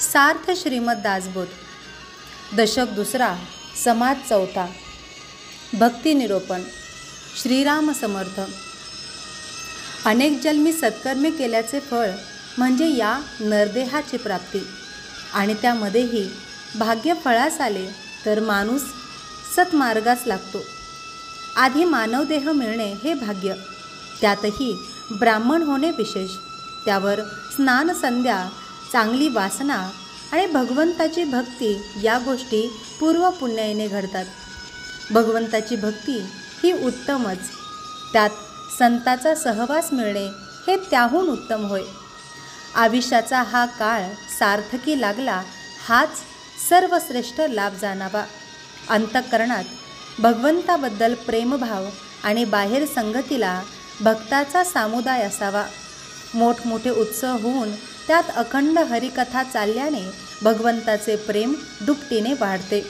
सार्थ श्रीमद दासबोध, दशक दुसरा, समाज चौथा, भक्ती निरोपण. श्रीराम समर्थ. अनेक जन्मी सत्कर्मे केल्याचे फळ म्हणजे या नरदेहाची प्राप्ती, आणि त्यामध्येही भाग्य फळास आले तर माणूस सत्मार्गास लागतो. आधी मानवदेह मिळणे हे भाग्य, त्यातही ब्राह्मण होणे विशेष. त्यावर स्नान संध्या, चांगली वासना आणि भगवंताची भक्ती या गोष्टी पूर्व पुण्याईने घडतात. भगवंताची भक्ती ही उत्तमच, त्यात संताचा सहवास मिळणे हे त्याहून उत्तम होय. आयुष्याचा हा काळ सार्थकी लागला हाच सर्वश्रेष्ठ लाभ जाणावा. अंतःकरणात भगवंताबद्दल प्रेमभाव आणि बाहेर संगतीला भक्ताचा समुदाय असावा. मोठमोठे उत्सव होऊन त्यात अखंड हरिकथा चालल्याने भगवंताचे प्रेम दुपटीने वाढते.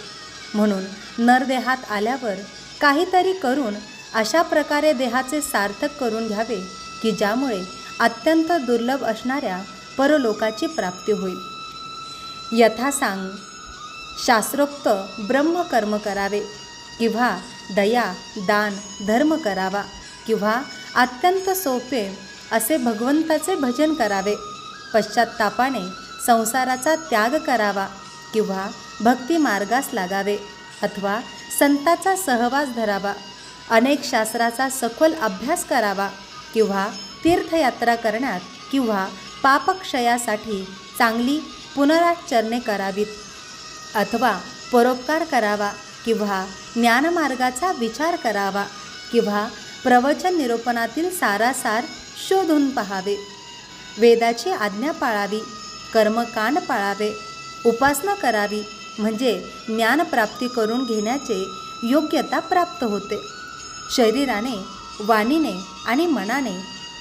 म्हणून नरदेहात आल्यावर काहीतरी करून अशा प्रकारे देहाचे सार्थक करून घ्यावे की ज्यामुळे अत्यंत दुर्लभ असणाऱ्या परलोकाची प्राप्ती होईल. यथासांग शास्त्रोक्त ब्रह्मकर्म करावे, किंवा दया दान धर्म करावा, किंवा अत्यंत सोपे असे भगवंताचे भजन करावे. पश्चात्तापाने संसाराचा त्याग करावा, किंवा भक्ती मार्गास लागावे, अथवा संताचा सहवास धरावा. अनेक शास्त्राचा सखोल अभ्यास करावा, किंवा तीर्थयात्रा करण्यात किंवा पापक्षयासाठी चांगली पुनराचरणे करावीत, अथवा परोपकार करावा, किंवा ज्ञानमार्गाचा विचार करावा, किंवा प्रवचन निरूपणातील सारासार शोधून पहावे. वेदाची आज्ञा पाळावी, कर्मकांड पाळावे, उपासना करावी, म्हणजे ज्ञानप्राप्ती करून घेण्याचे योग्यता प्राप्त होते. शरीराने, वाणीने आणि मनाने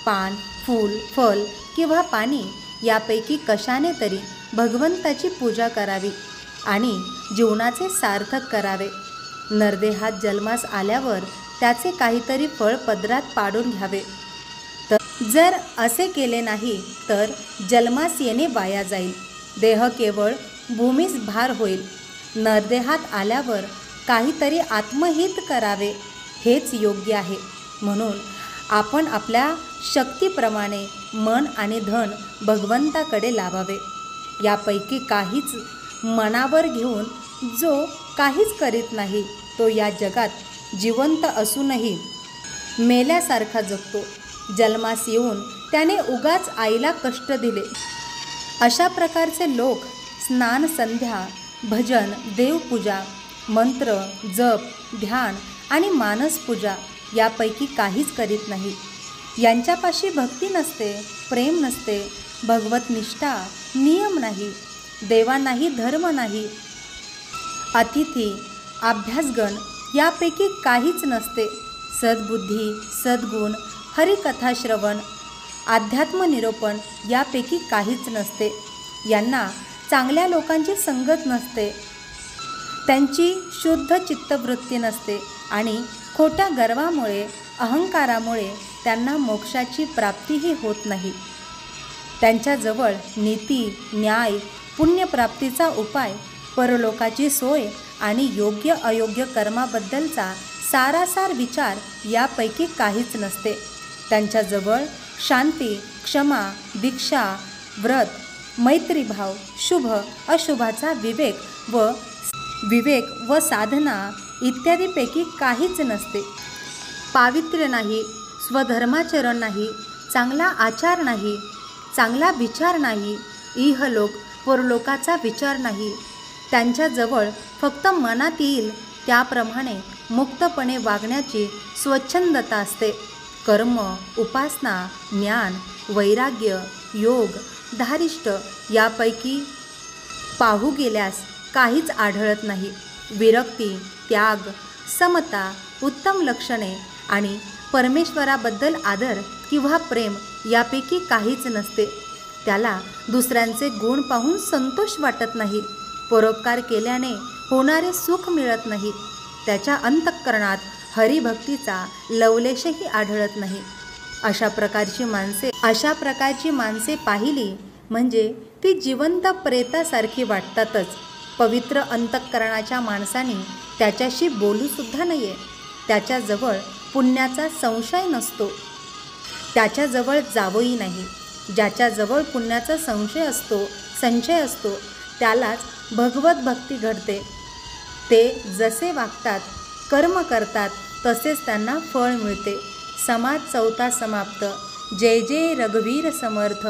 पान, फूल, फल किंवा पाणी यापैकी कशाने तरी भगवंताची पूजा करावी आणि जीवनाचे सार्थक करावे. नरदेहात जन्मास आल्यावर त्याचे काहीतरी फळ पदरात पाडून घ्यावे. जर असे केले नाही तर जन्मास येणे वाया जाईल. देह केवळ भूमीस भार होईल. नरदेहात आल्यावर काहीतरी आत्महित करावे हेच योग्य आहे. म्हणून आपण आपल्या शक्तीप्रमाणे मन आणि धन भगवंताकडे लावावे. यापैकी काहीच मनावर घेऊन जो काहीच करीत नाही तो या जगात जिवंत असूनही मेल्यासारखा जगतो. जन्मास येऊन त्याने उगाच आईला कष्ट दिले. अशा प्रकारचे लोक स्नान संध्या, भजन, देवपूजा, मंत्र, जप, ध्यान आणि मानसपूजा यापैकी काहीच करीत नाही. यांच्यापाशी भक्ती नसते, प्रेम नसते, भगवत निष्ठा, नियम नाही, देवांनाही धर्म नाही, अतिथी, अभ्यासगण यापैकी काहीच नसते. सद्बुद्धी, सद्गुण, हरिकथा श्रवण, अध्यात्म निरूपण यापैकी काहीच नसते. यांना चांगल्या लोकांची संगत नसते, त्यांची शुद्ध चित्तवृत्ती नसते आणि खोट्या गर्वामुळे, अहंकारामुळे त्यांना मोक्षाची प्राप्तीही होत नाही. त्यांच्याजवळ नीती, न्याय, पुण्यप्राप्तीचा उपाय, परलोकाची सोय आणि योग्य अयोग्य कर्माबद्दलचा सारासार विचार यापैकी काहीच नसते. त्यांच्याजवळ शांती, क्षमा, दीक्षा, व्रत, मैत्रीभाव, शुभ अशुभाचा विवेक व साधना इत्यादीपैकी काहीच नसते. पावित्र्य नाही, स्वधर्माचरण नाही, चांगला आचार नाही, चांगला विचार नाही, इहलोक परलोकाचा विचार नाही. त्यांच्याजवळ फक्त मनात येईल त्याप्रमाणे मुक्तपणे वागण्याची स्वच्छंदता असते. कर्म, उपासना, ज्ञान, वैराग्य, योग, धारिष्ट यापैकी पाहू गेल्यास काहीच आढळत नाही. विरक्ती, त्याग, समता, उत्तम लक्षणे आणि परमेश्वराबद्दल आदर किंवा प्रेम यापैकी काहीच नसते. त्याला दुसऱ्यांचे गुण पाहून संतोष वाटत नाही. परोपकार केल्याने होणारे सुख मिळत नाही. त्याच्या अंतःकरणात हरिभक्तीचा लवलेशही आढळत नाही. अशा प्रकारची माणसे पाहिली म्हणजे ती जिवंत प्रेतासारखी वाटतातच. पवित्र अंतःकरणाच्या माणसाने त्याच्याशी बोलूसुद्धा नये. त्याच्याजवळ पुण्याचा संशय नसतो. त्याच्याजवळ जावंही नाही. ज्याच्याजवळ पुण्याचा संशय असतो त्यालाच भगवत भक्ती घडते. ते जसे वागतात, कर्म करतात, तसेच त्यांना फळ मिळते. समाज 4 समाप्त. जय जय रघुवीर समर्थ.